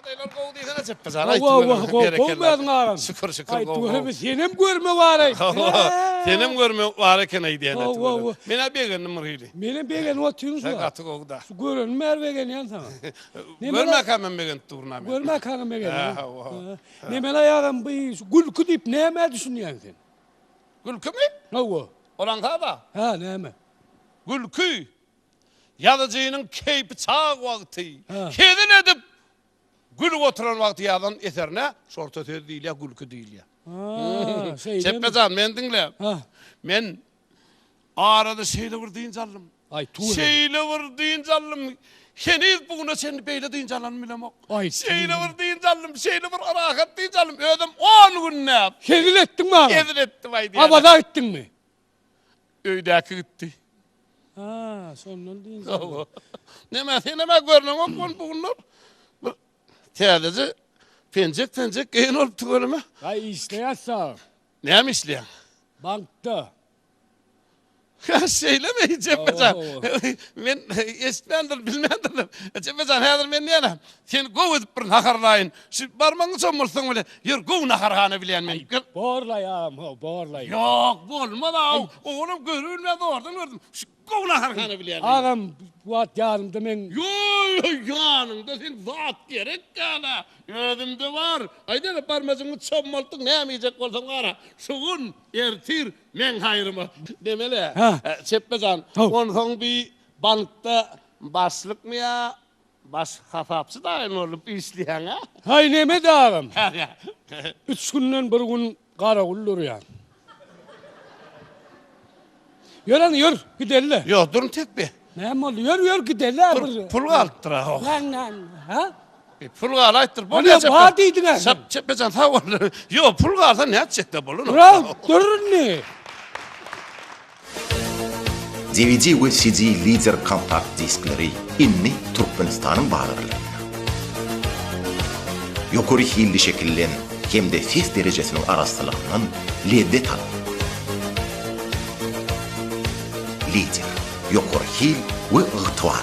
Adaylar kovdu yine çepezan. Şükür kovdu. Senem görme var ay. Senem görme var eken ay diyene. Kovdu. Mena begenim mırhili. Benim begen oturuyorsun Sen su. katı kovda. Su görünmer begen yan sana. Görme kamen begen turna. Görme kanım begen. Ne mela yağım bu gül kudip ne mi düşünüyorsun sen? Gülkü mü? Ne o? Olan kaba. Ha ne mi? Gülkü. Yadıcının keypi çağ vakti. Ha. Kedin edip gül oturan vakti yadan eterine şorta tör değil ya gülkü değil ya. Çepezan men dinle. Ha. Men arada şeyle vur deyin zallım. Ay tuğ. Şeyle vur deyin zallım. Heniz bugün sen beyle deyin zallım bilem o. Ay Şeyle vur deyin zallım. Şeyle vur arakat deyin zallım. Ödüm 10 gün ne yap? Kedil ettin mi abi? Kedin ettim ay diye. Abada ettin mi? Öydeki gitti. Ha, sonundan deyin. Neme görünüm o bunlar. Teyadeci pencek giyin olup tügölüme. Ay işleyen sağ. Neyem işleyen? Bankta. Söylemeyin Ceppecan. Men esmendir bilmendir. Ceppecan hazır men neyem? Sen gov edip bir nakarlayın. Şu barmanı somursun bile. Yer gov nakarhane bilen men. Borla ya, borla. Yok bolmadı o. Oğlum görülmedi oradan gördüm. Şu gov nakarhane bilen. Ağam bu at yanımda men. Yo yanında sen zat gerek yana. Ödümde var. Ayda parmacını çommaltın ne yemeyecek olsan ara. Şugun ertir men hayrıma. Demeli. Çeppecan. Ondan bir bankta başlık mı ya? Baş hafapsı da aynı olup işleyen ha. Hay neme de ağam. 3 günden bir gün karakullur ya. Yör giderler. Yok durun tek bir. Ne oldu? Yör giderler. Pul altıra. Lan ha? Pul alaytır. Hani vadiydin ha? Çeppecan ta olur. Yok pul alsa ne edecek bulun. Durun ne? DVD ve CD Leader kompakt diskleri inni Turkmenistan'ın bağlarlarına. Yukarı hilli şekillen hem de ses derecesinin arasılığından lezzet alın. Leader, yukarı hil ve ıhtıvar.